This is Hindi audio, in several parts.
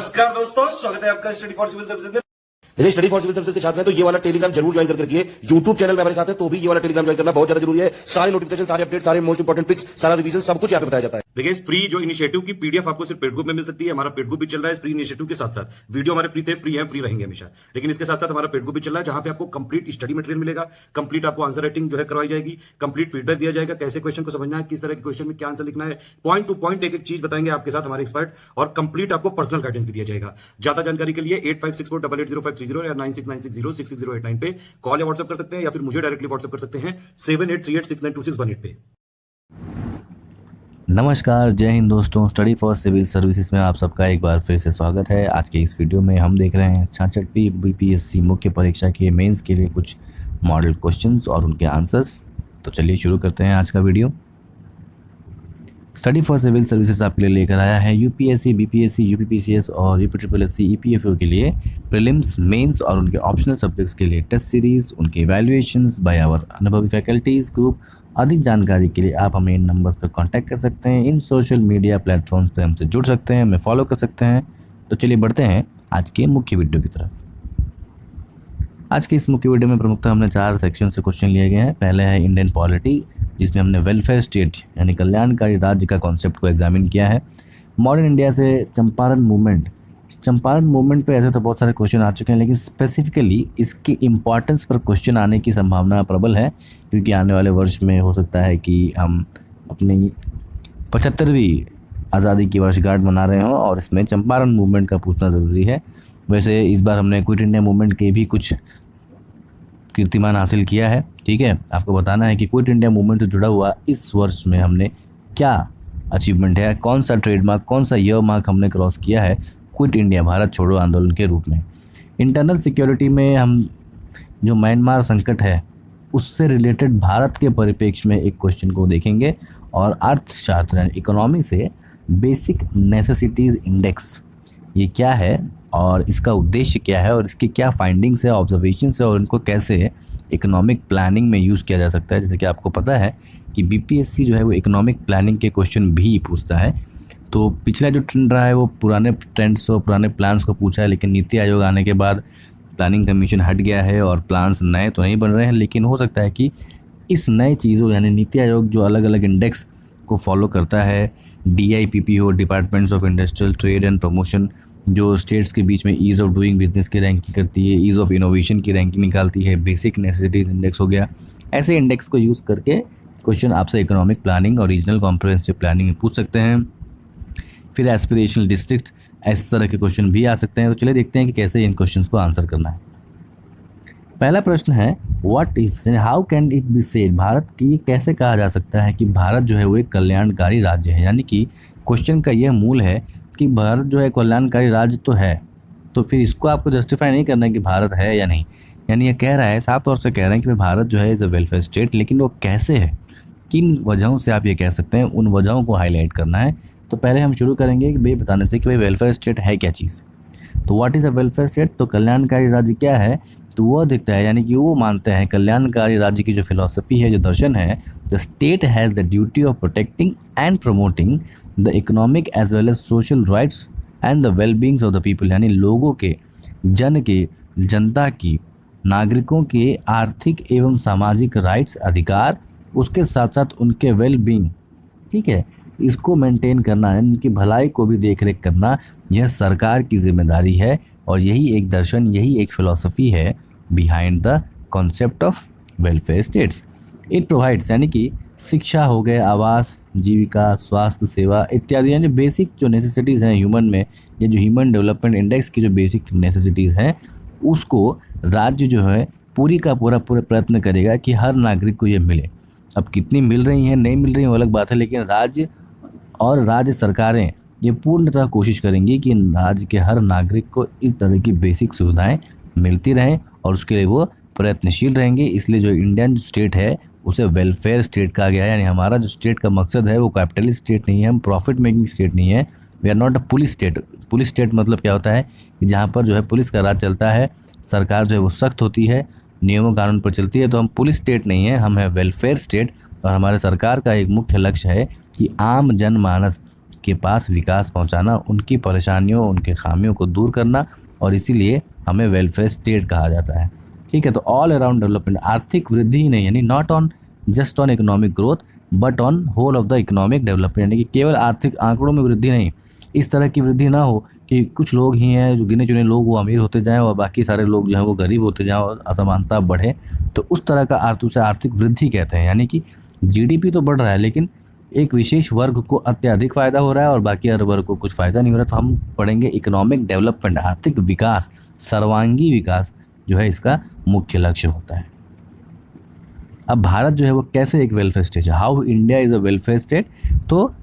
नमस्कार दोस्तों, स्वागत है आपका स्टडी फॉर सिविल सर्विसेज में। जैसे स्टडी फॉर सिविल सर्विसेज के छात्र हैं तो ये वाला टेलीग्राम जरूर ज्वाइन करके रखिए। यूट्यूब चैनल में हमारे साथ है तो भी ये वाला टेलीग्राम ज्वाइन करना बहुत ज्यादा जरूरी है। सारे नोटिफिकेशन, सारे अपडेट, सारे मोस्ट इंपोर्टेंट पिक्स, सारा रिवीजन सब कुछ यहाँ पे बताया जाता है। देखिए, इस फ्री जो इनिशिएटिव की पीडीएफ आपको सिर्फ पेड ग्रुप में मिल सकती है। हमारा पेड ग्रुप भी चल रहा है इस फ्री इनिशिएटिव के साथ साथ। वीडियो हमारे फ्री थे, फ्री है, फ्री रहेंगे हमेशा। लेकिन इसके साथ साथ हमारा पेड ग्रुप भी चल रहा है जहां पे आपको कंप्लीट स्टडी मटेरियल मिलेगा, कंप्लीट आपको आंसर राइटिंग जो है करवाई जाएगी, कंप्लीट फीडबैक दिया जाएगा, कैसे क्वेश्चन को समझना है, किस तरह के क्वेश्चन में क्या आंसर लिखना है, पॉइंट टू पॉइंट एक एक चीज बताएंगे आपके साथ हमारे एक्सपर्ट, और कंप्लीट आपको पर्सनल गाइडेंस भी दिया जाएगा। ज्यादा जानकारी के लिए 8564880530 या 9696066089 पे कॉल या व्हाट्सएप कर सकते हैं, या फिर मुझे डायरेक्टली व्हाट्सएप कर सकते हैं 7838692618 पे। नमस्कार, जय हिंद दोस्तों। स्टडी फॉर सिविल सर्विसेज में आप सबका एक बार फिर से स्वागत है। आज के इस वीडियो में हम देख रहे हैं 66वीं बीपीएससी मुख्य परीक्षा के मेंस के लिए कुछ मॉडल क्वेश्चंस और उनके आंसर्स। तो चलिए शुरू करते हैं आज का video. Study for civil services आपके लिए लेकर आया है यूपीएससी, बीपीएससी, यूपीपीसीएस और यूपीट्रिपलएससी, ईपीएफओ के लिए प्रीलिम्स, मेंस और उनके ऑप्शनल सब्जेक्ट्स के लिए टेस्ट सीरीज, उनके इवैल्यूएशंस बाय आवर अनुभवी फैकल्टीज ग्रुप। अधिक जानकारी के लिए आप हमें इन नंबर्स पर कांटेक्ट कर सकते हैं। इन सोशल मीडिया प्लेटफॉर्म्स पर हमसे जुड़ सकते हैं, हमें फॉलो कर सकते हैं। तो चलिए बढ़ते हैं आज के मुख्य वीडियो की तरफ। आज के इस मुख्य वीडियो में प्रमुखतः हमने 4 सेक्शन से क्वेश्चन लिए गए हैं। पहले है इंडियन पॉलिटी, जिसमें हमने वेलफेयर स्टेट यानी कल्याणकारी राज्य का कॉन्सेप्ट को एग्जामिन किया है। मॉडर्न इंडिया से चंपारण मूवमेंट पे ऐसे तो बहुत सारे क्वेश्चन आ चुके हैं, लेकिन स्पेसिफिकली इसकी इम्पॉर्टेंस पर क्वेश्चन आने की संभावना प्रबल है, क्योंकि आने वाले वर्ष में हो सकता है कि हम अपनी 75वीं आज़ादी की वर्षगांठ मना रहे हों और इसमें चंपारण मूवमेंट का पूछना ज़रूरी है। वैसे इस बार हमने क्विट इंडिया मूवमेंट के भी कुछ कीर्तिमान हासिल किया है। ठीक है, आपको बताना है कि क्विट इंडिया मूवमेंट से जुड़ा हुआ इस वर्ष में हमने क्या अचीवमेंट है, कौन सा ट्रेडमार्क, कौन सा ईयर मार्क हमने क्रॉस किया है क्विट इंडिया भारत छोड़ो आंदोलन के रूप में। इंटरनल सिक्योरिटी में हम जो म्यांमार संकट है उससे रिलेटेड भारत के परिप्रेक्ष्य में एक क्वेश्चन को देखेंगे, और अर्थशास्त्र यानी इकोनॉमी से बेसिक नेसेसिटीज़ इंडेक्स ये क्या है और इसका उद्देश्य क्या है और इसकी क्या फाइंडिंग्स है, ऑब्जर्वेशंस है, और इनको कैसे इकोनॉमिक प्लानिंग में यूज़ किया जा सकता है। जैसे कि आपको पता है कि बीपीएससी जो है वो इकोनॉमिक प्लानिंग के क्वेश्चन भी पूछता है। तो पिछला जो ट्रेंड रहा है वो पुराने ट्रेंड्स और पुराने प्लान्स को पूछा है, लेकिन नीति आयोग आने के बाद प्लानिंग कमीशन हट गया है और प्लान्स नए तो नहीं बन रहे हैं, लेकिन हो सकता है कि इस नए चीज़ों यानी नीति आयोग जो अलग अलग इंडेक्स को फॉलो करता है, DIPP हो, departments of industrial trade and promotion, जो स्टेट्स के बीच में ईज़ ऑफ डूइंग बिजनेस की रैंकिंग करती है, ईज़ ऑफ इनोवेशन की रैंकिंग निकालती है, बेसिक नेसेसिटीज़ इंडेक्स हो गया। ऐसे इंडेक्स को यूज़ करके क्वेश्चन आपसे इकोनॉमिक प्लानिंग और रीजनल कॉम्प्रिहेंसिव प्लानिंग में पूछ सकते हैं। फिर एस्पिरेशनल डिस्ट्रिक्ट, इस तरह के क्वेश्चन भी आ सकते हैं। तो चलिए देखते हैं कि कैसे इन क्वेश्चंस को आंसर करना है। पहला प्रश्न है what is how can it be said, Bharat की कैसे कहा जा सकता है कि भारत जो है वो एक कल्याणकारी राज्य है। यानी कि क्वेश्चन का यह मूल है कि भारत जो है कल्याणकारी राज्य तो है, तो फिर इसको आपको जस्टिफाई नहीं करना है कि भारत है या नहीं। यानी ये कह रहा है, साफ तौर से कह रहे हैं कि भारत जो है इज़ अ वेलफेयर स्टेट, लेकिन वो कैसे है, किन वजहों से आप ये कह सकते हैं, उन वजहों को हाईलाइट करना है। तो पहले हम शुरू करेंगे कि भाई बताने से कि भाई वेलफेयर स्टेट है क्या चीज़। तो what is a welfare state, तो कल्याणकारी राज्य क्या है, तो वो दिखता है। यानी कि वो मानते हैं कल्याणकारी राज्य की जो फिलॉसफी है, जो दर्शन है, the state has the duty of protecting and promoting the economic as well as social rights and the wellbeings of the people. यानी लोगों के, जनता की, नागरिकों के आर्थिक एवं सामाजिक राइट्स, अधिकार, उसके साथ साथ उनके वेलबींग, ठीक है, इसको मेंटेन करना है, उनकी भलाई को भी देखरेख करना, यह सरकार की जिम्मेदारी है। और यही एक दर्शन, यही एक फिलॉसफी है behind the concept of welfare states. It provides, यानी कि शिक्षा हो गए, आवास, जीविका, स्वास्थ्य सेवा इत्यादि, यानी बेसिक जो नेसेसिटीज़ हैं ह्यूमन में, ये जो ह्यूमन डेवलपमेंट इंडेक्स की जो बेसिक नेसेसिटीज़ हैं, उसको राज्य जो है पूरी का पूरा प्रयत्न करेगा कि हर नागरिक को ये मिले। अब कितनी मिल रही हैं, नहीं मिल रही हैं, वो अलग बात है, लेकिन राज्य और राज्य सरकारें ये पूर्णतः कोशिश करेंगी कि राज्य के हर नागरिक को इस तरह की बेसिक सुविधाएं मिलती रहें, और उसके लिए वो प्रयत्नशील रहेंगे। इसलिए जो इंडियन स्टेट है उसे वेलफेयर स्टेट कहा गया है। यानी हमारा जो स्टेट का मकसद है वो कैपिटलिस्ट स्टेट नहीं है, हम प्रॉफिट मेकिंग स्टेट नहीं है। We are not a police state. Police state मतलब क्या होता है कि जहाँ पर जो है पुलिस का राज चलता है, सरकार जो है वो सख्त होती है, नियमों कानून पर चलती है। तो हम पुलिस स्टेट नहीं है, हम है वेलफेयर स्टेट। और हमारे सरकार का एक मुख्य लक्ष्य है कि आम जनमानस के पास विकास पहुंचाना, उनकी परेशानियों, उनके खामियों को दूर करना, और इसीलिए हमें वेलफेयर स्टेट कहा जाता है। ठीक है, तो ऑल अराउंड डेवलपमेंट, आर्थिक वृद्धि ही नहीं, यानी not on just on economic growth but on whole of the economic development, यानी कि केवल आर्थिक आंकड़ों में वृद्धि नहीं, इस तरह की वृद्धि ना हो कि कुछ लोग ही हैं जो गिने चुने लोग वो अमीर होते जाएं और बाकी सारे लोग जो हैं वो गरीब होते जाएं और असमानता बढ़े। तो उस तरह का अर्थ उसे आर्थिक वृद्धि कहते हैं, यानी कि जीडीपी तो बढ़ रहा है लेकिन एक विशेष वर्ग को अत्यधिक फ़ायदा हो रहा है और बाकी हर वर्ग को कुछ फ़ायदा नहीं हो रहा। तो हम पढ़ेंगे इकोनॉमिक डेवलपमेंट, आर्थिक विकास, सर्वांगी विकास जो है इसका मुख्य लक्ष्य होता है। अब भारत जो है वो कैसे एक वेलफेयर स्टेट है, how India is a welfare state. तो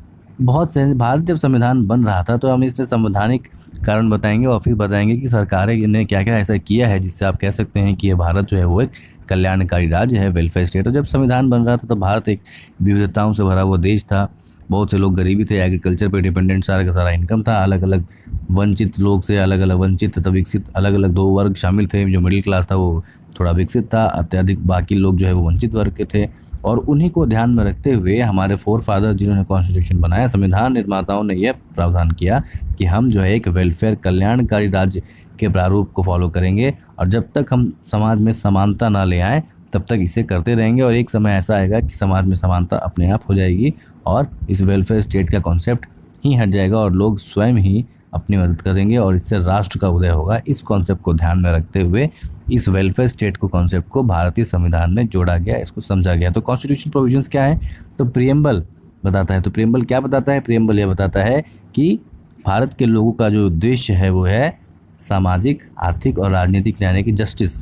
बहुत से भारत जब संविधान बन रहा था तो हम इसमें संवैधानिक कारण बताएंगे और फिर बताएंगे कि सरकारें ने क्या क्या ऐसा किया है जिससे आप कह सकते हैं कि ये भारत जो है वो एक कल्याणकारी राज्य है, वेलफेयर स्टेट। और जब संविधान बन रहा था तो भारत एक विविधताओं से भरा हुआ देश था, बहुत से लोग गरीबी थे, एग्रीकल्चर पे डिपेंडेंट सारा का सारा इनकम था, अलग अलग वंचित लोग से अलग अलग वंचित तथा विकसित अलग अलग दो वर्ग शामिल थे। जो मिडिल क्लास था वो थोड़ा विकसित था, अत्यधिक बाकी लोग जो है वो वंचित वर्ग के थे। और उन्हीं को ध्यान में रखते हुए हमारे फोर फादर जिन्होंने कॉन्स्टिट्यूशन बनाया, संविधान निर्माताओं ने यह प्रावधान किया कि हम जो है एक वेलफेयर कल्याणकारी राज्य के प्रारूप को फॉलो करेंगे और जब तक हम समाज में समानता ना ले आएँ तब तक इसे करते रहेंगे। और एक समय ऐसा आएगा कि समाज में समानता अपने आप हो जाएगी और इस वेलफेयर स्टेट का कॉन्सेप्ट ही हट जाएगा और लोग स्वयं ही अपनी मदद करेंगे और इससे राष्ट्र का उदय होगा। इस कॉन्सेप्ट को ध्यान में रखते हुए इस वेलफेयर स्टेट को कॉन्सेप्ट को भारतीय संविधान में जोड़ा गया, इसको समझा गया। तो कॉन्स्टिट्यूशन प्रोविजंस क्या है, तो प्रियम्बल बताता है। तो प्रियम्बल क्या बताता है, प्रियम्बल यह बताता है कि भारत के लोगों का जो उद्देश्य है वो है सामाजिक, आर्थिक और राजनीतिक न्याय की जस्टिस।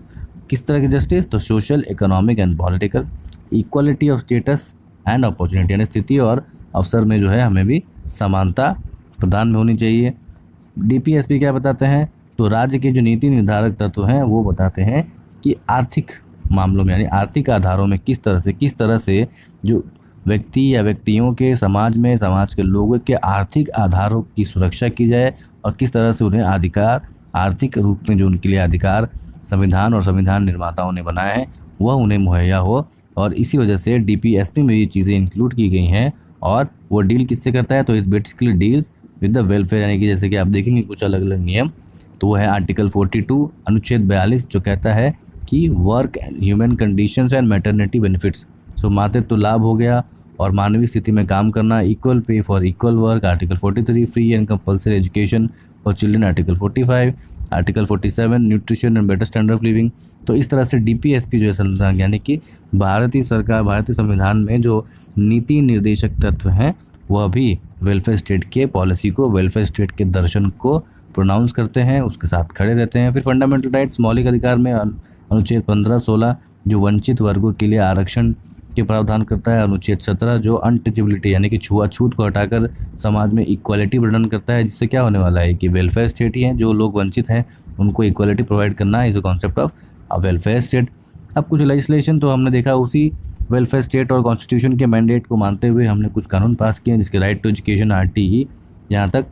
किस तरह की जस्टिस, तो social, economic and political, equality of status and opportunity, यानी स्थिति और अवसर में जो है हमें भी समानता प्रदान में होनी चाहिए। डीपीएसपी क्या बताते हैं, तो राज्य के जो नीति निर्धारक तत्व हैं वो बताते हैं कि आर्थिक मामलों में यानी आर्थिक आधारों में किस तरह से जो व्यक्ति या व्यक्तियों के समाज में, समाज के लोगों के आर्थिक आधारों की सुरक्षा की जाए और किस तरह से उन्हें अधिकार, आर्थिक रूप में जो उनके लिए अधिकार संविधान और संविधान निर्माताओं ने बनाए हैं वह उन्हें मुहैया हो। और इसी वजह से डीपीएसपी में ये चीज़ें इंक्लूड की गई हैं। और वो डील किससे करता है, तो इस basically deals with the welfare, यानी कि जैसे कि आप देखेंगे कुछ अलग अलग नियम, तो वो है आर्टिकल 42 अनुच्छेद 42 जो कहता है कि work human conditions and maternity benefits. So मातृत्व लाभ हो गया और मानवीय स्थिति में काम करना, equal pay for equal work article 43, free and compulsory education for children article 45, article 47 nutrition and better standard of living. तो इस तरह से डीपीएसपी जो है संविधान यानी कि भारतीय सरकार, भारतीय संविधान में जो नीति निर्देशक तत्व हैं वह भी वेलफेयर स्टेट के पॉलिसी को, वेलफेयर स्टेट के दर्शन को प्रोनाउंस करते हैं, उसके साथ खड़े रहते हैं। फिर फंडामेंटल राइट्स, मौलिक अधिकार में अनुच्छेद 15-16 जो वंचित वर्गों के लिए आरक्षण के प्रावधान करता है, अनुच्छेद 17 जो अनटचेबिलिटी यानी कि छुआछूत को हटाकर समाज में इक्वालिटी प्रदान करता है, जिससे क्या होने वाला है कि वेलफेयर स्टेट ही हैं, जो लोग वंचित हैं उनको इक्वालिटी प्रोवाइड करना is a concept of a welfare state. अब कुछ लेजिस्लेशन तो हमने देखा उसी वेलफेयर स्टेट और कॉन्स्टिट्यूशन के मैंडेट को मानते हुए हमने कुछ कानून पास किए हैं, जिसके राइट टू एजुकेशन RTE, यहाँ तक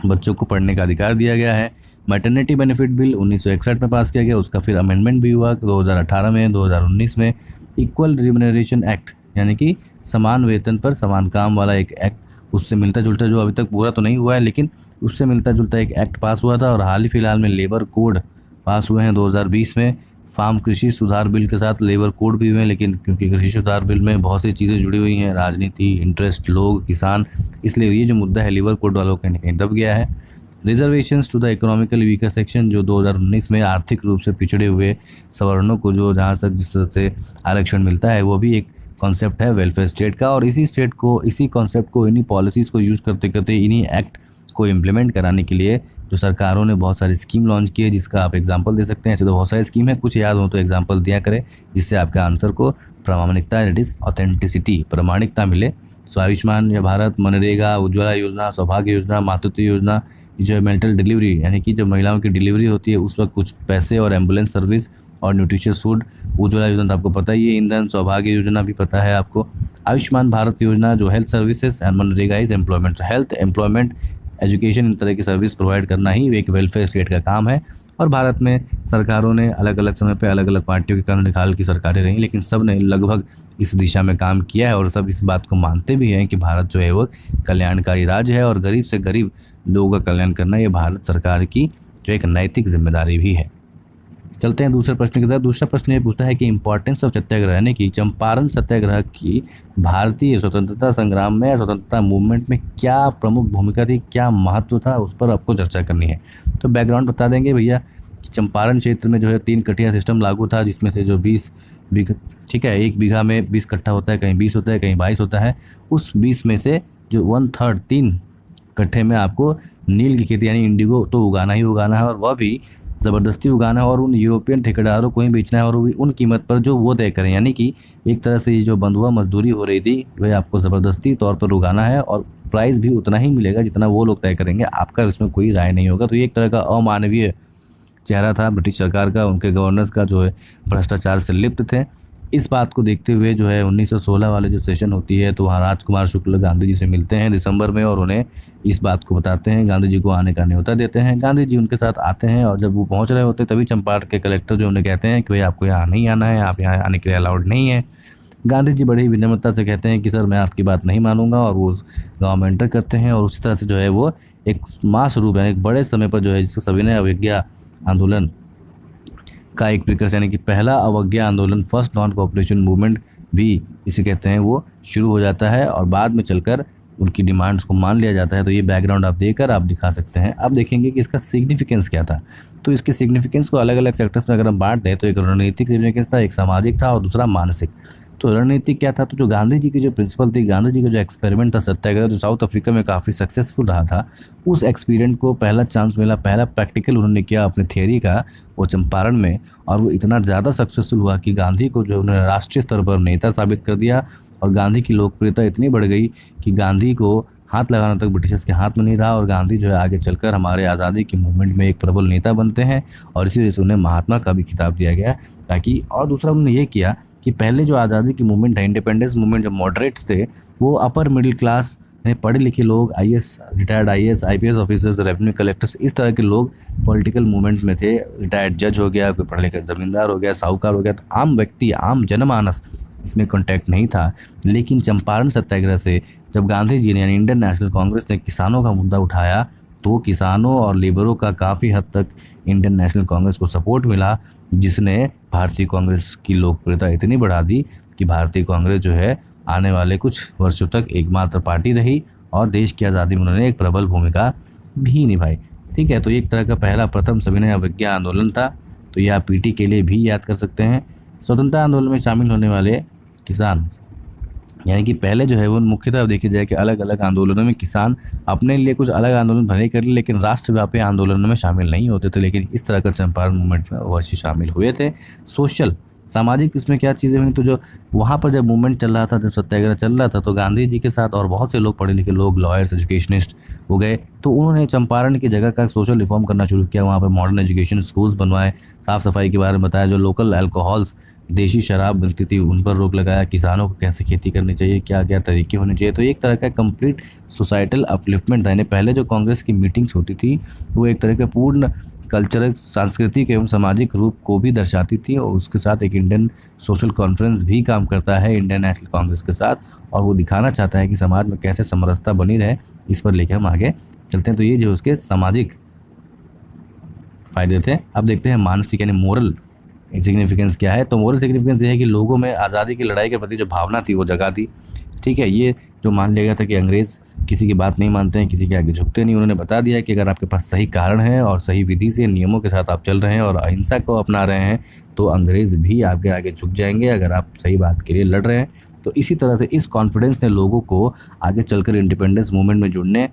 बच्चों को पढ़ने का अधिकार दिया गया है। मैटरनिटी बेनिफिट बिल 1961 में पास किया गया, उसका फिर अमेंडमेंट भी हुआ 2018 में, 2019 में। इक्वल रिम्यूनरेशन एक्ट यानी कि समान वेतन पर समान काम वाला एक एक्ट, उससे मिलता जुलता, जो अभी तक पूरा तो नहीं हुआ है लेकिन उससे मिलता जुलता एक एक्ट पास हुआ था। और हाल ही फिलहाल में लेबर कोड पास हुए हैं 2020 में। फार्म कृषि सुधार बिल के साथ लेबर कोड भी हुए हैं, लेकिन क्योंकि कृषि सुधार बिल में बहुत सी चीज़ें जुड़ी हुई हैं, राजनीति, इंटरेस्ट, लोग, किसान, इसलिए ये जो मुद्दा है लेबर कोड वालों कहीं ना कहीं दब गया है। Reservations to the economically weaker section जो 2019 में आर्थिक रूप से पिछड़े हुए सवर्णों को जो जहाँ तक जिस तरह से आरक्षण मिलता है वो भी एक कॉन्सेप्ट है वेलफेयर स्टेट का। और इसी कॉन्सेप्ट को, इन्हीं पॉलिसीज़ को यूज़ करते करते इन्हीं एक्ट को इम्प्लीमेंट कराने के लिए जो सरकारों ने बहुत सारी स्कीम लॉन्च की है, जिसका आप एग्जांपल दे सकते हैं। ऐसे तो बहुत सारी स्कीम है, कुछ याद हो तो एग्जांपल दिया करें जिससे आपका आंसर को प्रामाणिकता, दैट इज़ ऑथेंटिसिटी, प्रामाणिकता मिले। सो आयुष्मान या भारत, मनरेगा, उज्ज्वला योजना, सौभाग्य योजना, मातृत्व योजना, जो है मेंटल डिलीवरी यानी कि जब महिलाओं की डिलीवरी होती है उस वक्त कुछ पैसे और एम्बुलेंस सर्विस और न्यूट्रिशियस फूड। उज्ज्वला योजना तो आपको पता ही है, ईंधन। सौभाग्य योजना भी पता है आपको। आयुष्मान भारत योजना जो health services and MNREGA is employment. Health, employment, education, इन तरह की सर्विस प्रोवाइड करना ही एक वेलफेयर स्टेट का काम है। और भारत में सरकारों ने अलग अलग समय पे अलग अलग पार्टियों के कारण निकाल की सरकारें रहीं, लेकिन सब ने लगभग इस दिशा में काम किया है और सब इस बात को मानते भी हैं कि भारत जो है वो कल्याणकारी राज्य है और गरीब से गरीब लोगों का कल्याण करना ये भारत सरकार की जो एक नैतिक जिम्मेदारी भी है। चलते हैं दूसरे प्रश्न की तरफ। दूसरा प्रश्न ये पूछता है कि इंपॉर्टेंस ऑफ सत्याग्रह यानी कि चंपारण सत्याग्रह की भारतीय स्वतंत्रता संग्राम में, स्वतंत्रता मूवमेंट में क्या प्रमुख भूमिका थी, क्या महत्व था, उस पर आपको चर्चा करनी है। तो बैकग्राउंड बता देंगे भैया कि चंपारण क्षेत्र में जो है 3 कटिया सिस्टम लागू था, जिसमें से जो 20 बीघा, ठीक है, 1 बीघा में 20 कट्ठा होता है, कहीं 20 होता है, कहीं 22 होता है। उस 20 में से जो 1/3 3 कट्ठे में आपको नील की खेती यानी इंडिगो तो उगाना ही उगाना है और वह भी ज़बरदस्ती उगाना है और उन यूरोपियन ठेकेदारों को ही बेचना है और वो भी उन कीमत पर जो वो तय करें। यानी कि एक तरह से ये जो बंधुआ मजदूरी हो रही थी वह आपको ज़बरदस्ती तौर पर उगाना है और प्राइस भी उतना ही मिलेगा जितना वो लोग तय करेंगे, आपका इसमें कोई राय नहीं होगा। तो ये एक तरह का अमानवीय चेहरा था ब्रिटिश सरकार का, उनके गवर्नर्स का जो है भ्रष्टाचार से लिप्त थे। इस बात को देखते हुए जो है 1916 वाले जो सेशन होती है तो वहाँ राजकुमार शुक्ल गांधी जी से मिलते हैं दिसंबर में और उन्हें इस बात को बताते हैं, गांधी जी को आने का न्योता देते हैं। गांधी जी उनके साथ आते हैं और जब वो पहुँच रहे होते तभी चंपारण के कलेक्टर जो उन्हें कहते हैं कि भाई आपको यहाँ नहीं आना है, आप यहाँ आने के लिए अलाउड नहीं है। गांधी जी बड़ी विनम्रता से कहते हैं कि सर मैं आपकी बात नहीं मानूंगा और वो उस गाँव में एंटर करते हैं और उसी तरह से जो है वो एक मास रूप है, एक बड़े समय पर जो है जिसको सविनय अवज्ञा आंदोलन का एक प्रिकर्सर यानी कि पहला अवज्ञा आंदोलन, फर्स्ट नॉन कोऑपरेशन मूवमेंट भी इसे कहते हैं, वो शुरू हो जाता है और बाद में चलकर उनकी डिमांड्स को मान लिया जाता है। तो ये बैकग्राउंड आप देकर आप दिखा सकते हैं। अब देखेंगे कि इसका सिग्निफिकेंस क्या था। तो इसके सिग्निफिकेंस को अलग अलग सेक्टर्स में अगर हम बांट दें तो एक रणनीतिक सिग्निफिकेंस था, एक सामाजिक था और दूसरा मानसिक। तो रणनीतिक क्या था, तो जो गांधी जी की जो प्रिंसिपल थी, गांधी जी का जो एक्सपेरिमेंट था सत्याग्रह जो साउथ अफ्रीका में काफ़ी सक्सेसफुल रहा था, उस एक्सपीरियंट को पहला चांस मिला, पहला प्रैक्टिकल उन्होंने किया अपने थियरी का वो चंपारण में और वो इतना ज़्यादा सक्सेसफुल हुआ कि गांधी को जो उन्होंने राष्ट्रीय स्तर पर नेता साबित कर दिया और गांधी की लोकप्रियता इतनी बढ़ गई कि गांधी को हाथ लगाना तक ब्रिटिशर्स के हाथ में नहीं रहा और गांधी जो है आगे चलकर हमारे आज़ादी की मूवमेंट में एक प्रबल नेता बनते हैं और इसी वजह से उन्हें महात्मा का भी खिताब दिया गया। ताकि और दूसरा उन्होंने ये किया कि पहले जो आज़ादी की मूवमेंट है, इंडिपेंडेंस मूवमेंट, जो मॉडरेट्स थे वो अपर मिडिल क्लास पढ़े लिखे लोग, IAS, retired IAS, IPS officers, revenue collectors, इस तरह के लोग पॉलिटिकल मूवमेंट में थे। रिटायर्ड जज हो गया, कोई पढ़े लिखे ज़मींदार हो गया, साहूकार हो गया, तो आम व्यक्ति, आम जनमानस इसमें कॉन्टैक्ट नहीं था। लेकिन चंपारण सत्याग्रह से जब गांधी जी ने यानी इंडियन नेशनल कांग्रेस ने किसानों का मुद्दा उठाया तो किसानों और लेबरों का काफ़ी हद तक इंडियन नेशनल कांग्रेस को सपोर्ट मिला, जिसने भारतीय कांग्रेस की लोकप्रियता इतनी बढ़ा दी कि भारतीय कांग्रेस जो है आने वाले कुछ वर्षों तक एकमात्र पार्टी रही और देश की आज़ादी में उन्होंने एक प्रबल भूमिका भी निभाई। ठीक है, तो एक तरह का पहला प्रथम सविनय अवज्ञा आंदोलन था। तो यह आप पीटी के लिए भी याद कर सकते हैं। स्वतंत्रता आंदोलन में शामिल होने वाले किसान यानी कि पहले जो है वो मुख्यतः देखी जाए कि अलग अलग आंदोलनों में किसान अपने लिए कुछ अलग आंदोलन भले कर ले लेकिन राष्ट्रव्यापी आंदोलनों में शामिल नहीं होते थे, लेकिन इस तरह का चंपारण मूवमेंट में अवश्य शामिल हुए थे। सोशल सामाजिक इसमें क्या चीज़ें हुई, तो जो वहाँ पर जब मूवमेंट चल रहा था, जब सत्याग्रह चल रहा था तो गांधी जी के साथ और बहुत से लोग पढ़े लिखे लोग, लॉयर्स, एजुकेशनिस्ट हो गए, तो उन्होंने चंपारण की जगह का सोशल रिफॉर्म करना शुरू किया। वहाँ पर मॉडर्न एजुकेशन स्कूल्स बनवाए, साफ़ सफाई के बारे में बताया, जो लोकल अल्कोहल्स, देशी शराब बनती थी उन पर रोक लगाया, किसानों को कैसे खेती करनी चाहिए, क्या क्या तरीके होने चाहिए। तो एक तरह का कंप्लीट सोसाइटल अपलिफ्टमेंट था। यानी पहले जो कांग्रेस की मीटिंग्स होती थी वो एक तरह का पूर्ण कल्चरल, सांस्कृतिक एवं सामाजिक रूप को भी दर्शाती थी और उसके साथ एक इंडियन सोशल कॉन्फ्रेंस भी काम करता है इंडियन नेशनल कांग्रेस के साथ, और वो दिखाना चाहता है कि समाज में कैसे समरसता बनी रहे। इस पर लेकर हम आगे चलते हैं। तो ये जो उसके सामाजिक फायदे थे। अब देखते हैं मानसिक यानी मोरल सिग्निफिकेंस क्या है। तो मोरल सिग्निफिकेंस ये है कि लोगों में आज़ादी की लड़ाई के प्रति जो भावना थी वो जगा दी। ठीक है, ये जो मान लिया गया था कि अंग्रेज़ किसी की बात नहीं मानते हैं, किसी के आगे झुकते नहीं, उन्होंने बता दिया कि अगर आपके पास सही कारण है और सही विधि से नियमों के साथ आप चल रहे हैं और अहिंसा को अपना रहे हैं तो अंग्रेज़ भी आपके आगे झुक जाएंगे अगर आप सही बात के लिए लड़ रहे हैं। तो इसी तरह से इस कॉन्फिडेंस ने लोगों को आगे चलकर इंडिपेंडेंस मूवमेंट में जुड़ने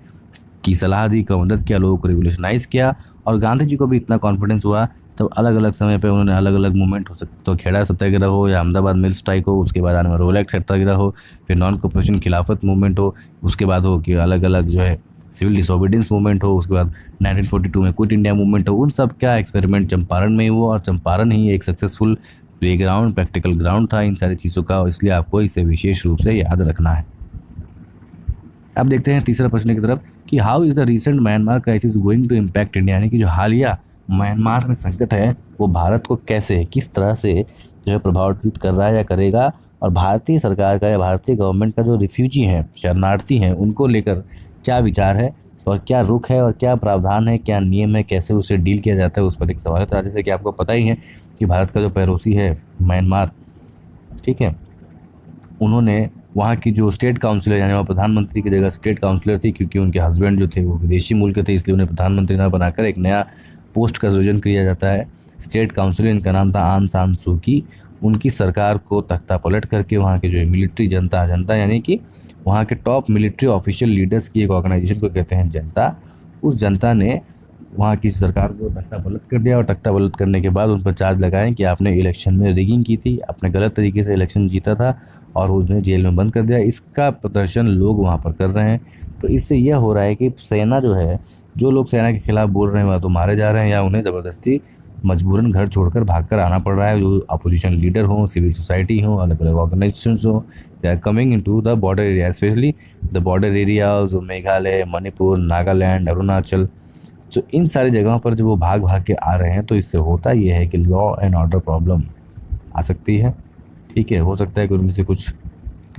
की सलाह दी, का मदद किया, लोगों को रेवोल्यूशनाइज़ किया। और गांधी जी को भी इतना कॉन्फिडेंस हुआ तब अलग अलग समय पे उन्होंने अलग अलग मूवमेंट हो सकते, तो खेड़ा सत्याग्रह हो या अहमदाबाद मिल स्ट्राइक हो, उसके बाद आने में रोलेक्स सत्याग्रह हो, फिर नॉन कोऑपरेशन खिलाफत मूवमेंट हो, उसके बाद हो कि अलग अलग जो है सिविल डिसोबीडियंस मूवमेंट हो, उसके बाद 1942 में क्विट इंडिया मूवमेंट हो। उन सब का एक्सपेरिमेंट चंपारण में ही हुआ और चंपारण ही एक सक्सेसफुल प्लेग्राउंड, प्रैक्टिकल ग्राउंड था इन सारी चीज़ों का, और इसलिए आपको इसे विशेष रूप से याद रखना है। अब देखते हैं तीसरा प्रश्न की तरफ कि how is the recent Myanmar crisis going to impact India, यानी कि जो हालिया म्यांमार में संकट है वो भारत को कैसे किस तरह से जो है प्रभावित कर रहा है या करेगा, और भारतीय सरकार का या भारतीय गवर्नमेंट का जो रिफ्यूजी हैं, शरणार्थी हैं, उनको लेकर क्या विचार है और क्या रुख है और क्या प्रावधान है, क्या नियम है, कैसे उसे डील किया जाता है, उस पर एक सवाल है। तो जैसे कि आपको पता ही है कि भारत का जो पड़ोसी है म्यांमार, ठीक है, उन्होंने वहाँ की जो स्टेट काउंसिलर यानी वहाँ प्रधानमंत्री की जगह स्टेट काउंसिलर थी, क्योंकि उनके हस्बैंड जो थे वो विदेशी मूल के थे, इसलिए उन्हें प्रधानमंत्री ना बनाकर एक नया पोस्ट का सृजन किया जाता है। स्टेट काउंसिलर, इनका नाम था आंग सान सू की। उनकी सरकार को तख्ता पलट करके वहाँ के जो मिलिट्री जनता यानी कि वहाँ के टॉप मिलिट्री ऑफिशियल लीडर्स की एक ऑर्गेनाइजेशन को कहते हैं जनता, उस जनता ने वहाँ की सरकार को तख्ता पलट कर दिया। और तख्ता पलट करने के बाद उन पर चार्ज लगाएं कि आपने इलेक्शन में रिगिंग की थी, आपने गलत तरीके से इलेक्शन जीता था, और उन्हें जेल में बंद कर दिया। इसका प्रदर्शन लोग वहाँ पर कर रहे हैं। तो इससे यह हो रहा है कि सेना जो है, जो लोग सेना के खिलाफ बोल रहे हैं वह तो मारे जा रहे हैं या उन्हें ज़बरदस्ती मजबूरन घर छोड़कर भागकर आना पड़ रहा है। जो अपोजिशन लीडर हों, सिविल सोसाइटी हों, अलग अलग ऑर्गेनाइजेशंस हों, they are coming into the border area, specially the border areas, Meghalaya, Manipur, Nagaland, Arunachal. तो इन सारी जगहों पर जब वो भाग भाग के आ रहे हैं तो इससे होता ये है कि लॉ एंड ऑर्डर प्रॉब्लम आ सकती है। ठीक है, हो सकता है कि उनमें से कुछ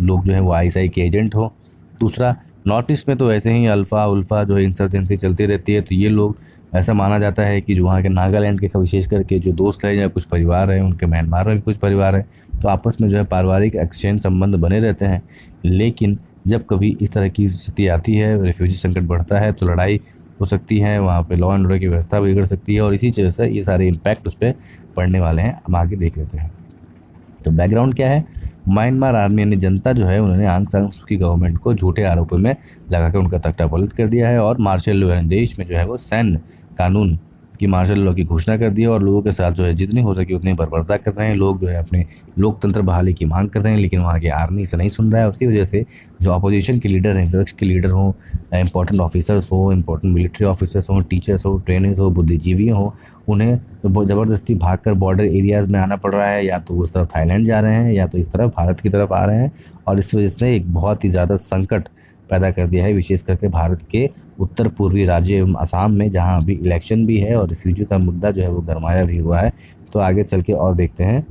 लोग जो हैं वो आईएसआई के एजेंट हो। दूसरा, नॉर्थ ईस्ट में तो वैसे ही अल्फ़ा उल्फ़ा जो है इंसर्जेंसी चलती रहती है, तो ये लोग, ऐसा माना जाता है कि जो वहाँ के नागालैंड के विशेष करके जो दोस्त हैं या कुछ परिवार हैं, उनके म्यांमार में भी कुछ परिवार हैं, तो आपस में जो है पारिवारिक एक्सचेंज संबंध बने रहते हैं। लेकिन जब कभी इस तरह की स्थिति आती है, रिफ्यूजी संकट बढ़ता है, तो लड़ाई हो सकती है, वहाँ पे लॉ एंड ऑर्डर की व्यवस्था बिगड़ सकती है, और इसी वजह से ये सारे इम्पैक्ट उस पर पड़ने वाले हैं। हम आगे देख लेते हैं। तो बैकग्राउंड क्या है? म्यांमार आर्मी यानी जनता जो है, उन्होंने आंग सान सू की गवर्नमेंट को झूठे आरोपों में लगाकर उनका तख्ता पलट कर दिया है, और मार्शल लॉ यानी देश में जो है वो सैन्य कानून की मार्शल लॉ की घोषणा कर दी है, और लोगों के साथ जो है जितनी हो सके उतनी बर्बरता कर रहे हैं। लोग जो है अपने लोकतंत्र बहाली की मांग कर रहे हैं, लेकिन वहाँ की आर्मी से नहीं सुन रहा है। उसी वजह से जो अपोजिशन के लीडर हैं, विपक्ष के लीडर हों, इंपॉर्टेंट ऑफिसर्स हो, इंपॉर्टेंट मिलिट्री ऑफिसर्स हों, टीचर्स हो, ट्रेनर्स हो, बुद्धिजीवी हों, उन्हें तो ज़बरदस्ती भागकर बॉर्डर एरियाज़ में आना पड़ रहा है। या तो उस तरफ थाईलैंड जा रहे हैं या तो इस तरफ भारत की तरफ आ रहे हैं, और इस वजह से एक बहुत ही ज़्यादा संकट पैदा कर दिया है, विशेष करके भारत के उत्तर पूर्वी राज्य एवं असम में, जहां अभी इलेक्शन भी है और रिफ्यूजी का मुद्दा जो है वो गरमाया भी हुआ है। तो आगे चल के और देखते हैं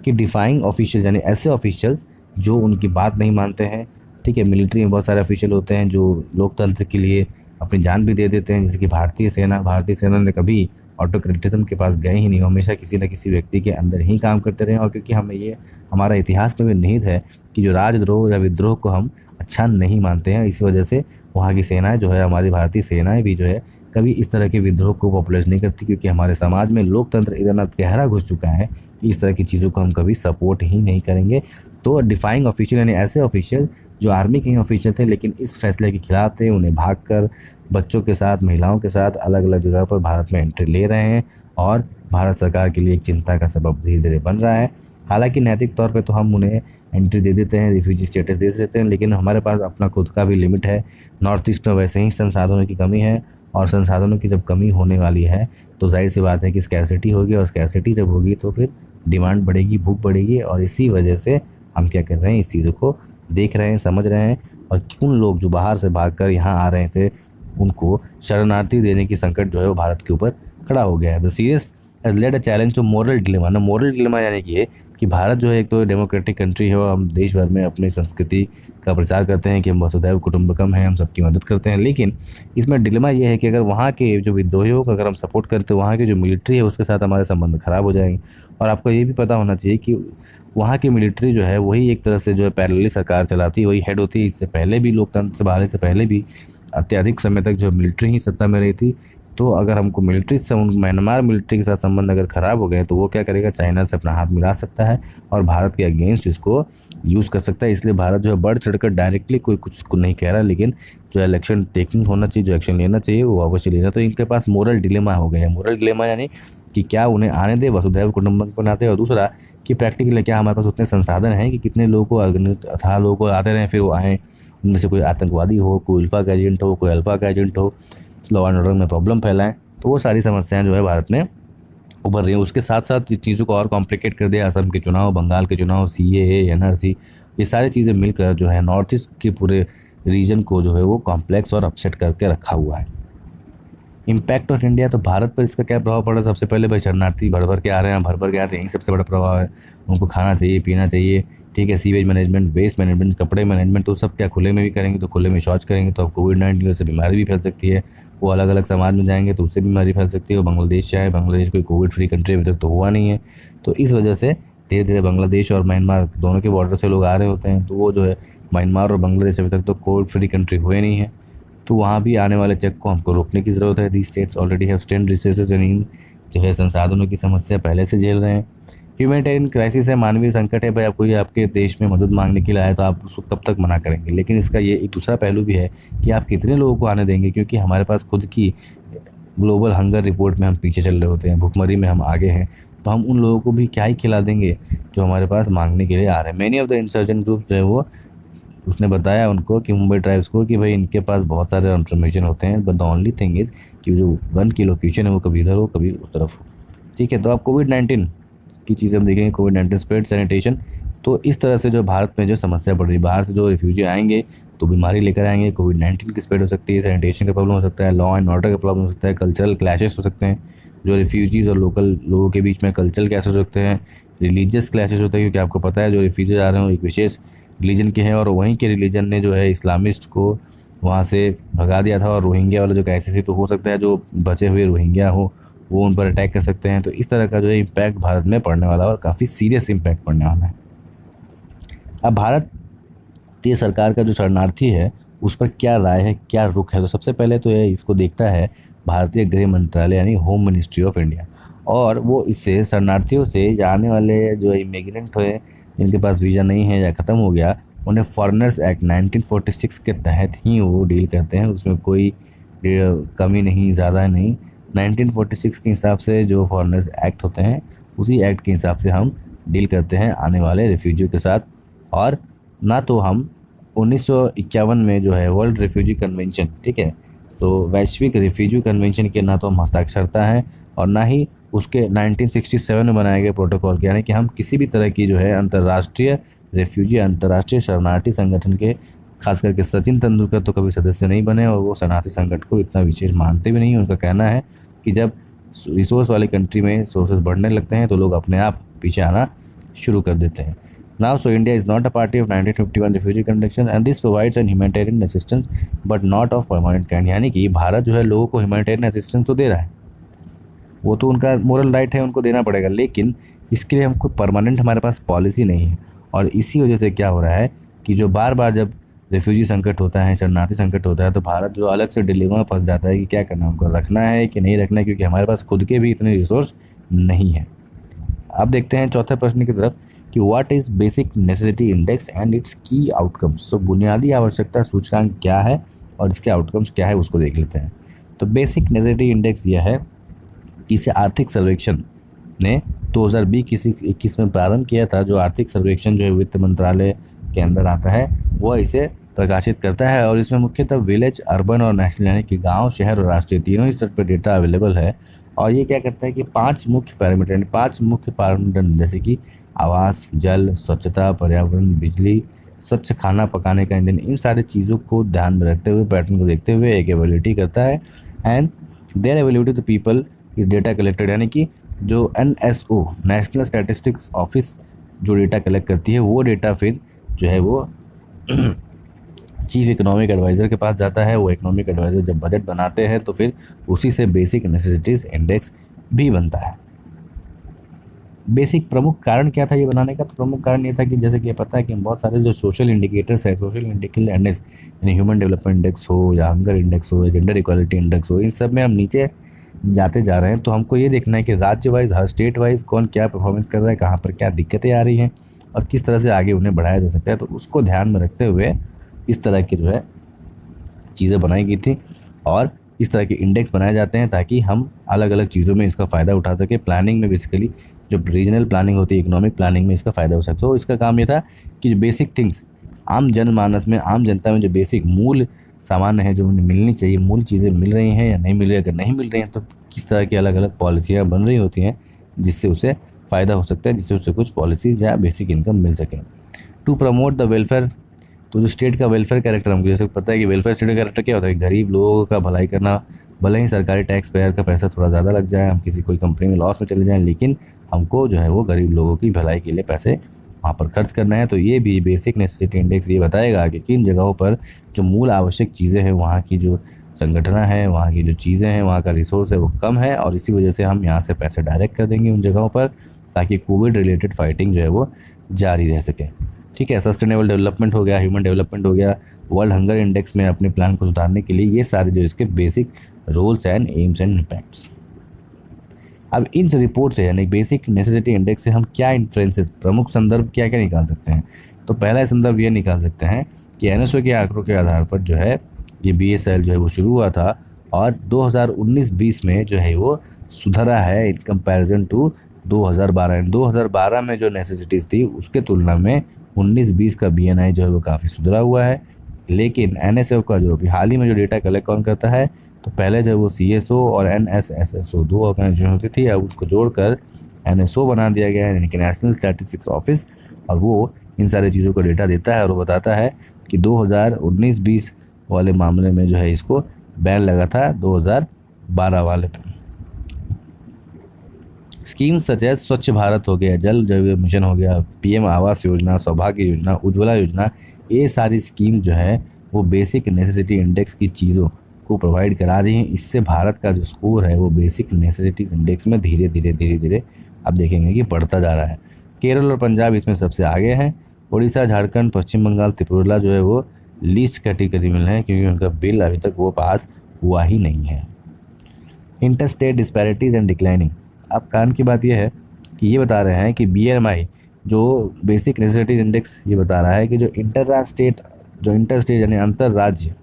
कि डिफाइंग ऑफिशियल यानी ऐसे ऑफिशियल्स जो उनकी बात नहीं मानते हैं। ठीक है, मिलिट्री में बहुत सारे ऑफिशियल होते हैं जो लोकतंत्र के लिए अपनी जान भी दे देते हैं, जैसे कि भारतीय सेना ने कभी ऑटोक्रेटिज्म के पास गए ही नहीं, हमेशा किसी न किसी व्यक्ति के अंदर ही काम करते रहे। और क्योंकि हमें ये हमारा इतिहास में भी निहित है कि जो राजद्रोह या विद्रोह को हम अच्छा नहीं मानते हैं, इसी वजह से वहाँ की सेनाएं जो है, हमारी भारतीय सेनाएं भी जो है कभी इस तरह के विद्रोह को पॉपुलराइज नहीं करती, क्योंकि हमारे समाज में लोकतंत्र इतना गहरा घुस चुका है कि इस तरह की चीज़ों को हम कभी सपोर्ट ही नहीं करेंगे। तो डिफाइंग ऑफिशियल यानी ऐसे ऑफिशियल जो आर्मी के ही ऑफिशियल थे लेकिन इस फैसले के खिलाफ थे, उन्हें भागकर बच्चों के साथ, महिलाओं के साथ अलग अलग जगह पर भारत में एंट्री ले रहे हैं, और भारत सरकार के लिए एक चिंता का सबब धीरे धीरे बन रहा है। हालांकि नैतिक तौर पे तो हम उन्हें एंट्री दे देते हैं, रिफ्यूजी स्टेटस दे देते हैं, लेकिन हमारे पास अपना खुद का भी लिमिट है। नॉर्थ ईस्ट में वैसे ही संसाधनों की कमी है, और संसाधनों की जब कमी होने वाली है तो जाहिर सी बात है कि स्कैर्सिटी होगी, और स्कैर्सिटी जब होगी तो फिर डिमांड बढ़ेगी, भूख बढ़ेगी। और इसी वजह से हम क्या कर रहे हैं, इस चीज़ों को देख रहे हैं, समझ रहे हैं, और उन लोग जो बाहर से भागकर यहाँ आ रहे थे उनको शरणार्थी देने की संकट जो है वो भारत के ऊपर खड़ा हो गया है। The serious has led a challenge to moral dilemma. ना मोरल डिलेमा यानी कि ये कि भारत जो है एक तो डेमोक्रेटिक कंट्री है, और हम देश भर में अपनी संस्कृति का प्रचार करते हैं कि हम वसुधैव कुटुंबकम हैं, हम सबकी मदद करते हैं, लेकिन इसमें डिलेमा ये है कि अगर वहाँ के जो विद्रोहियों को अगर हम सपोर्ट करते तो वहाँ की जो मिलिट्री है उसके साथ हमारे संबंध खराब हो जाएंगे। और आपको ये भी पता होना चाहिए कि वहाँ की मिलिट्री जो है वही एक तरह से जो है पैरेलली सरकार चलाती है, वही हेड होती है। इससे पहले भी लोकतंत्र से बाहर से पहले भी अत्यधिक समय तक जो मिलिट्री ही सत्ता में रही थी। तो अगर हमको मिलिट्री से, म्यांमार मिलिट्री के साथ संबंध अगर ख़राब हो गए तो वो क्या करेगा, चाइना से अपना हाथ मिला सकता है और भारत के अगेंस्ट इसको यूज़ कर सकता है। इसलिए भारत जो है बढ़ चढ़कर डायरेक्टली कोई कुछ नहीं कह रहा, लेकिन जो इलेक्शन टेकिंग होना चाहिए, जो एक्शन लेना चाहिए वो अवश्य लेना। तो इनके पास मोरल डिलेमा हो गया है। मोरल डिलेमा यानी कि क्या उन्हें आने दे, वसुधैव कुटुंबकम बनाते, और दूसरा कि प्रैक्टिकली क्या हमारे पास उतने संसाधन हैं कि कितने लोगों को, अथाह लोगों को आते रहें, फिर वो आएँ, उनमें से कोई आतंकवादी हो, कोई उल्फा का एजेंट हो, कोई अल्फा का एजेंट हो, लॉ एंड ऑर्डर में प्रॉब्लम फैलाएं। तो वो सारी समस्याएं जो है भारत में उभर रही हैं। उसके साथ साथ चीज़ों को और कॉम्प्लिकेट कर दिया असम के चुनाव, बंगाल के चुनाव, CAA, NRC, ये सारी चीज़ें मिलकर जो है नॉर्थ ईस्ट के पूरे रीजन को जो है वो कॉम्प्लेक्स और अपसेट करके रखा हुआ है। इम्पैक्ट ऑफ इंडिया, तो भारत पर इसका क्या प्रभाव पड़ रहा है? सबसे पहले भाई शरणार्थी भर भर के आ रहे हैं, भर भर के आ रहे हैं, यही सबसे बड़ा प्रभाव है। उनको खाना चाहिए, पीना चाहिए, ठीक है, सीवेज मैनेजमेंट, वेस्ट मैनेजमेंट, कपड़े मैनेजमेंट, तो सब क्या खुले में भी करेंगे? तो खुले में शौच करेंगे तो अब कोविड-19 से बीमारी भी फैल सकती है। वो अलग अलग समाज में जाएंगे तो उससे बीमारी फैल सकती है। वो बांग्लादेश से आए, बांग्लादेश कोई कोविड फ्री कंट्री अभी तक तो हुआ नहीं है, तो इस वजह से धीरे धीरे बांग्लादेश और म्यांमार दोनों के बॉर्डर से लोग आ रहे होते हैं, तो वो जो है म्यांमार और बांग्लादेश अभी तक तो कोविड फ्री कंट्री हुए नहीं है, तो वहाँ भी आने वाले चेक को हमको रोकने की ज़रूरत है। The states already have strained resources यानी जो है संसाधनों की समस्या पहले से झेल रहे हैं। ह्यूमैनिटेरियन क्राइसिस है, मानवीय संकट है। भाई आप कोई आपके देश में मदद मांगने के लिए आए तो आप उसको कब तक मना करेंगे? लेकिन इसका ये एक दूसरा पहलू भी है कि आप कितने लोगों को आने देंगे, क्योंकि हमारे पास खुद की ग्लोबल हंगर रिपोर्ट में हम पीछे चल रहे होते हैं, भुखमरी में हम आगे हैं, तो हम उन लोगों को भी क्या ही खिला देंगे जो हमारे पास मांगने के लिए आ रहे हैं। Many of the insurgent group जो है वो उसने बताया उनको कि मुंबई ट्राइब्स को कि भाई इनके पास बहुत सारे इन्फॉर्मेशन होते हैं, but the only thing is कि जो गन की लोकेशन है वो कभी इधर हो कभी उस तरफ हो, ठीक है। तो आप कोविड-19 की चीज़ें हम देखेंगे, कोविड-19 स्प्रेड, सैनिटेशन, तो इस तरह से जो भारत में जो समस्या बढ़ रही है, बाहर से जो रिफ्यूजी आएंगे तो बीमारी लेकर आएंगे, कोविड-19 की स्प्रेड हो सकती है, सैनिटेशन का प्रॉब्लम हो सकता है, लॉ एंड ऑर्डर का प्रॉब्लम हो सकता है, कल्चरल क्लैशेस हो सकते हैं, जो रिफ्यूजीज़ और लोकल लोगों के बीच में कल्चरल क्लैशेस हो सकते हैं, रिलीजियस क्लैशेस होते हैं, क्योंकि आपको पता है जो रिफ्यूजी आ रहे हैं वो एक विशेष रिलीजन के हैं और वहीं के रिलीजन ने जो है इस्लामिस्ट को वहाँ से भगा दिया था, और रोहिंग्या वाला जो क्राइसिस है तो हो सकता है जो बचे हुए रोहिंग्या हो वो उन पर अटैक कर सकते हैं। तो इस तरह का जो है इम्पैक्ट भारत में पड़ने वाला है और काफ़ी सीरियस इम्पैक्ट पड़ने वाला है। अब भारतीय सरकार का जो शरणार्थी है उस पर क्या राय है, क्या रुख है? तो सबसे पहले तो ये इसको देखता है भारतीय गृह मंत्रालय यानी होम मिनिस्ट्री ऑफ इंडिया, और वो इससे शरणार्थियों से जाने वाले जो इमिग्रेंट हैं जिनके पास वीज़ा नहीं है या ख़त्म हो गया, उन्हें फॉरेनर्स एक्ट 1946 के तहत ही वो डील करते हैं। उसमें कोई कमी नहीं, ज़्यादा नहीं। 1946 के हिसाब से जो फॉरेनर्स एक्ट होते हैं उसी एक्ट के हिसाब से हम डील करते हैं आने वाले रिफ्यूजियों के साथ। और ना तो हम 1951 में जो है वर्ल्ड रिफ्यूजी कन्वेंशन, ठीक है, तो वैश्विक रिफ्यूजी कन्वेंशन के ना तो हम हस्ताक्षरता हैं और ना ही उसके 1967 में बनाए गए प्रोटोकॉल के, यानी कि हम किसी भी तरह की जो है अंतर्राष्ट्रीय रिफ्यूजी, अंतर्राष्ट्रीय शरणार्थी संगठन के, खास करके सचिन तेंदुलकर तो कभी सदस्य नहीं बने और वो शरणार्थी संगठन को इतना विशेष मानते भी नहीं। उनका कहना है कि जब रिसोर्स वाली कंट्री में सोर्सेज बढ़ने लगते हैं तो लोग अपने आप पीछे आना शुरू कर देते हैं। Now, so India is not a party of 1951 refugee convention and this provides an humanitarian assistance but not of permanent kind। यानी कि भारत जो है लोगों को ह्यूमैनिटेरियन असिस्टेंस तो दे रहा है, वो तो उनका मोरल राइट है, उनको देना पड़ेगा, लेकिन इसके लिए हमको परमानेंट हमारे पास पॉलिसी नहीं है। और इसी वजह से क्या हो रहा है कि जो बार बार जब रिफ्यूजी संकट होता है, शरणार्थी संकट होता है, तो भारत जो अलग से डिलेमा में फंस जाता है कि क्या करना है, हमको रखना है कि नहीं रखना है, क्योंकि हमारे पास खुद के भी इतने रिसोर्स नहीं है। अब देखते हैं चौथे प्रश्न की तरफ कि what is basic necessity index and it's की आउटकम्स। तो बुनियादी आवश्यकता सूचकांक क्या है और इसके आउटकम्स क्या है उसको देख लेते हैं। तो बेसिक नेसेसिटी इंडेक्स यह है कि इसे आर्थिक सर्वेक्षण ने 2020-21 में प्रारंभ किया था। जो आर्थिक सर्वेक्षण जो है वित्त मंत्रालय के अंदर आता है वह इसे प्रकाशित करता है और इसमें मुख्यतः विलेज, अर्बन और नेशनल यानी कि गाँव, शहर और राष्ट्रीय तीनों ही स्तर पर डेटा अवेलेबल है। और ये क्या करता है कि 5 मुख्य पैरामीटर यानी 5 मुख्य पैरामीटर जैसे कि आवास, जल, स्वच्छता, पर्यावरण, बिजली, स्वच्छ खाना पकाने का ईंधन, इन सारी चीज़ों को ध्यान में रखते हुए, पैटर्न को देखते हुए एक एवेल्यूटी करता है। And there evaluate the people is data collected, यानी कि जो NSO नेशनल स्टैटिस्टिक्स ऑफिस जो डेटा कलेक्ट करती है वो डेटा फिर जो है वो चीफ इकोनॉमिक एडवाइज़र के पास जाता है। वो इकोनॉमिक एडवाइज़र जब बजट बनाते हैं तो फिर उसी से बेसिक नेसेसिटीज़ इंडेक्स भी बनता है। बेसिक प्रमुख कारण क्या था ये बनाने का? तो प्रमुख कारण ये था कि जैसे कि पता है कि बहुत सारे जो सोशल इंडिकेटर्स है, सोशल इंडिकेटर इंडेक्स यानी ह्यूमन डेवलपमेंट इंडेक्स हो या हंगर इंडेक्स हो या जेंडर इक्वालिटी इंडेक्स हो, इन सब में हम नीचे जाते जा रहे हैं। तो हमको ये देखना है कि राज्य वाइज, हर स्टेट वाइज कौन क्या परफॉर्मेंस कर रहा है, कहाँ पर क्या दिक्कतें आ रही हैं और किस तरह से आगे उन्हें बढ़ाया जा सकता है। तो उसको ध्यान में रखते हुए इस तरह की जो है चीज़ें बनाई गई थी और इस तरह के इंडेक्स बनाए जाते हैं ताकि हम अलग अलग चीज़ों में इसका फ़ायदा उठा सकें। प्लानिंग में बेसिकली जो रीजनल प्लानिंग होती है, इकोनॉमिक प्लानिंग में इसका फ़ायदा हो सकता है। तो इसका काम ये था कि जो बेसिक थिंग्स आम जनमानस में, आम जनता में जो बेसिक मूल सामान्य है जो उन्हें मिलनी चाहिए, मूल चीज़ें मिल रही हैं या नहीं मिल रही है। अगर नहीं मिल रही हैं तो किस तरह की अलग अलग पॉलिसियाँ बन रही होती हैं जिससे उसे फ़ायदा हो सकता है, जिससे उसे कुछ पॉलिसीज़ या बेसिक इनकम मिल सके। टू प्रमोट द वेलफेयर, तो जो स्टेट का वेलफेयर कैरेक्टर, हमको जैसे पता है कि वेलफेयर स्टेट का कैरेक्टर क्या होता है, गरीब लोगों का भलाई करना, भले ही सरकारी टैक्स पेयर का पैसा थोड़ा ज़्यादा लग जाए, हम किसी कोई कंपनी में लॉस में चले जाएं, लेकिन हमको जो है वो गरीब लोगों की भलाई के लिए पैसे वहाँ पर खर्च करना है। तो ये भी बेसिक नेसेसिटी इंडेक्स ये बताएगा कि किन जगहों पर जो मूल आवश्यक चीज़ें हैं, वहाँ की जो संगठना है, वहाँ की जो चीज़ें हैं, वहाँ का रिसोर्स है वो कम है, और इसी वजह से हम यहाँ से पैसे डायरेक्ट कर देंगे उन जगहों पर, ताकि कोविड रिलेटेड फाइटिंग जो है वो जारी रह सके। ठीक है, सस्टेनेबल डेवलपमेंट हो गया, ह्यूमन डेवलपमेंट हो गया, वर्ल्ड हंगर इंडेक्स में अपने प्लान को सुधारने के लिए, ये सारे जो इसके basic roles and aims and impacts. अब इन रिपोर्ट से यानी बेसिक नेसेसिटी इंडेक्स से हम क्या इन्फ्लुएंसेस, प्रमुख संदर्भ क्या क्या निकाल सकते हैं। तो पहला संदर्भ ये निकाल सकते हैं कि NSO के आंकड़ों के आधार पर जो है ये BSL जो है वो शुरू हुआ था, और 2019-20 में जो है वो सुधरा है इन कंपैरिजन टू 2012। 2012 में जो नेसेसिटीज़ थी उसके तुलना में 19-20 का BNI जो है वो काफ़ी सुधरा हुआ है। लेकिन NSO का जो अभी हाल ही में जो डेटा कलेक्ट कौन करता है, तो पहले जब वो CSO और NSSO 2 ऑर्गेनाइजेशन होती थी, अब उसको जोड़कर NSO बना दिया गया है, यानी कि नेशनल स्टैटिस्टिक्स ऑफिस, और वो इन सारी चीज़ों का डेटा देता है और वो बताता है कि 2019-20 वाले मामले में जो है इसको बैन लगा था 2012 वाले पे। स्कीम्स सच एज स्वच्छ भारत हो गया, जल जीवन मिशन हो गया, PM आवास योजना, सौभाग्य योजना, उज्ज्वला योजना, ये सारी स्कीम जो है वो बेसिक नेसेसिटी इंडेक्स की चीज़ों को प्रोवाइड करा रही हैं। इससे भारत का जो स्कोर है वो बेसिक नेसेसिटीज इंडेक्स में धीरे धीरे आप देखेंगे कि बढ़ता जा रहा है। केरल और पंजाब इसमें सबसे आगे हैं। उड़ीसा, झारखंड, पश्चिम बंगाल, त्रिपुरा जो है वो लीस्ट कैटेगरी में है, क्योंकि उनका बिल अभी तक वो पास हुआ ही नहीं है। Interstate disparities and declining. अब कान की बात यह है कि ये बता रहे हैं कि BMI जो बेसिक नेसेसिटीज इंडेक्स ये बता रहा है कि जो इंटरस्टेट यानी अंतर राज्य,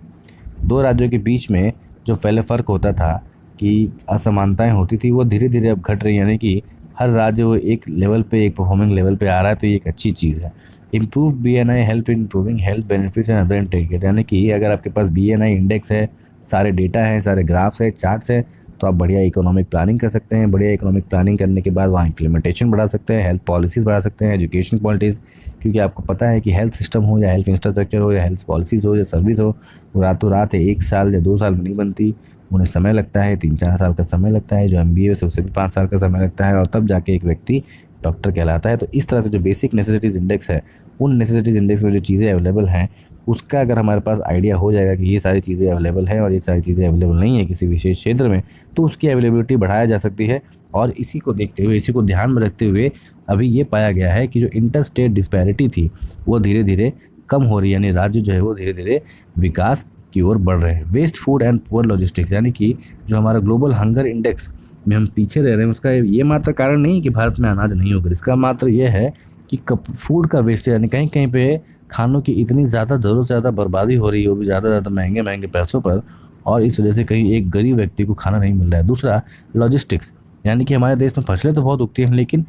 दो राज्यों के बीच में जो पहले फ़र्क होता था कि असमानताएं होती थी, वो धीरे धीरे अब घट रही है, यानी कि हर राज्य वो एक लेवल पे, एक परफॉर्मिंग लेवल पे आ रहा है। तो ये एक अच्छी चीज़ है। Improve BNI help in improving health benefits and other indicator, यानी कि अगर आपके पास BNI इंडेक्स है, सारे डेटा हैं, सारे ग्राफ्स है, चार्ट्स है, तो आप बढ़िया इकोनॉमिक प्लानिंग कर सकते हैं। बढ़िया इकोनॉमिक प्लानिंग करने के बाद वहाँ इम्प्लीमेंटेशन बढ़ा सकते हैं, हेल्थ पॉलिसीज़ बढ़ा सकते हैं, एजुकेशन पॉलिसीज़, क्योंकि आपको पता है कि हेल्थ सिस्टम हो या हेल्थ इंफ्रास्ट्रक्चर हो या हेल्थ पॉलिसीज़ हो या सर्विस हो, वो रातों रात 1 साल या 2 साल में नहीं बनती। उन्हें समय लगता है, 3-4 साल का समय लगता है। जो MBA से उससे भी 5 साल का समय लगता है, और तब जाके एक व्यक्ति डॉक्टर कहलाता है। तो इस तरह से जो बेसिक नेसेसिटीज़ इंडेक्स है, उन नेसेसिटीज़ इंडेक्स में जो चीज़ें अवेलेबल हैं, उसका अगर हमारे पास आइडिया हो जाएगा कि ये सारी चीज़ें अवेलेबल हैं और ये सारी चीज़ें अवेलेबल नहीं है किसी विशेष क्षेत्र में, तो उसकी अवेलेबिलिटी बढ़ाया जा सकती है। और इसी को देखते हुए, इसी को ध्यान में रखते हुए अभी ये पाया गया है कि जो इंटर स्टेट डिस्पैरिटी थी वो धीरे धीरे कम हो रही है, यानी राज्य जो है वो धीरे धीरे विकास की ओर बढ़ रहे हैं। Waste food and poor logistics, यानी कि जो हमारा ग्लोबल हंगर इंडेक्स में हम पीछे रह रहे हैं, उसका ये मात्र कारण नहीं है कि भारत में अनाज नहीं होगा। इसका मात्र ये है कि फूड का वेस्ट, यानी कहीं कहीं पे खानों की इतनी ज़्यादा ज़रूरत से ज़्यादा बर्बादी हो रही है, वो भी ज़्यादा महंगे पैसों पर, और इस वजह से कहीं एक गरीब व्यक्ति को खाना नहीं मिल रहा है। दूसरा लॉजिस्टिक्स, यानी कि हमारे देश में फसलें तो बहुत उगती हैं, लेकिन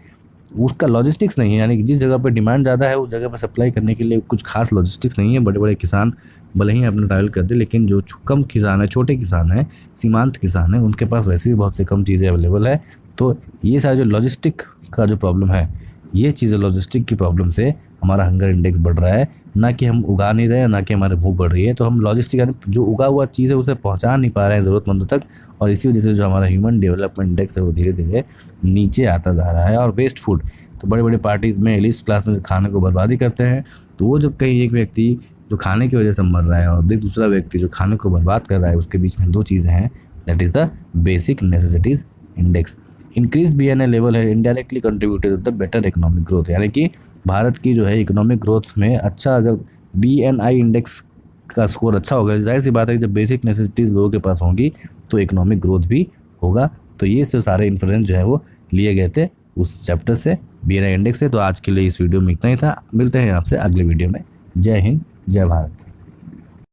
उसका लॉजिस्टिक्स नहीं है, यानी कि जिस जगह पर डिमांड ज़्यादा है उस जगह पर सप्लाई करने के लिए कुछ खास लॉजिस्टिक्स नहीं है। बड़े बड़े किसान भले ही अपना ट्रैवल करते, लेकिन जो कम किसान है, छोटे किसान हैं, सीमांत किसान हैं, उनके पास वैसे भी बहुत से कम चीज़ें अवेलेबल है। तो ये सारा जो लॉजिस्टिक का जो प्रॉब्लम है, ये चीज़ें लॉजिस्टिक की प्रॉब्लम से हमारा हंगर इंडेक्स बढ़ रहा है, ना कि हम उगा नहीं रहे हैं, ना कि हमारे भूख बढ़ रही है। तो हम लॉजिस्टिक यानी जो उगा हुआ चीज़ है उसे पहुंचा नहीं पा रहे हैं ज़रूरतमंदों तक, और इसी वजह से जो हमारा ह्यूमन डेवलपमेंट इंडेक्स है वो धीरे धीरे नीचे आता जा रहा है। और वेस्ट फूड, तो बड़े बड़े पार्टीज़ में एलिस्ट क्लास में खाने को बर्बादी करते हैं, तो वो जब कहीं एक व्यक्ति जो खाने की वजह से मर रहा है और दूसरा व्यक्ति जो खाने को बर्बाद कर रहा है, उसके बीच में दो चीज़ें हैं, that is the basic necessities index. Increase BNI level है indirectly contributed the better economic growth, यानी कि भारत की जो है इकोनॉमिक ग्रोथ में अच्छा, अगर BNI इंडेक्स का स्कोर अच्छा होगा, जाहिर सी बात है कि जब बेसिक नेसेसिटीज़ लोगों के पास होंगी तो इकोनॉमिक ग्रोथ भी होगा। तो ये सब सारे इन्फ्लुएंस जो है वो लिए गए थे उस चैप्टर से, BNI इंडेक्स से। तो आज के लिए इस वीडियो में इतना ही था। मिलते हैं आपसे अगले वीडियो में। जय हिंद, जय भारत।